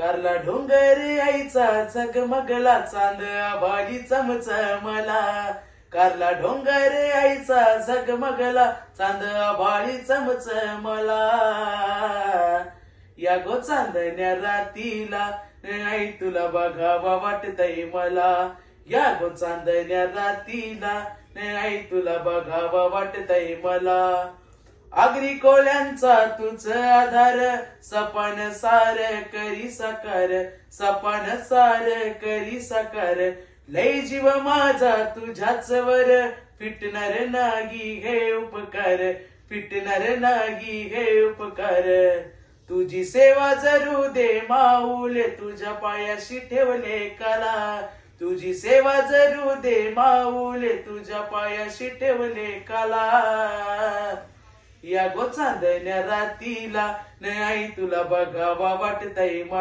कारला डोंगर आईचा झगमगला चांद आभाळी चमचमला. कारला डोंगर आईचा झगमगला चांद आभाळी चमचमला. या गो चांदण्या रातीला आई तुला बघावा वाटतय मला. या गो चांदण्या रातीला आई तुला बघावा वाटतय मला. आगरी कोळ्यांचा तुझ आधार सपन सार करी साकार. सपन सार करी साकार. लय जीव माझा तुझ्याच वर फिटणार नाही हे उपकार. फिटणार नाही हे उपकार. तुझी सेवा जरू दे माऊले तुझ्या पायाशी ठेवले कला. तुझी सेवा जरू दे माऊले तुझ्या पायाशी ठेवले कला. या गो चांदण्या रातीला आई तुला बघावा वाटतय मला.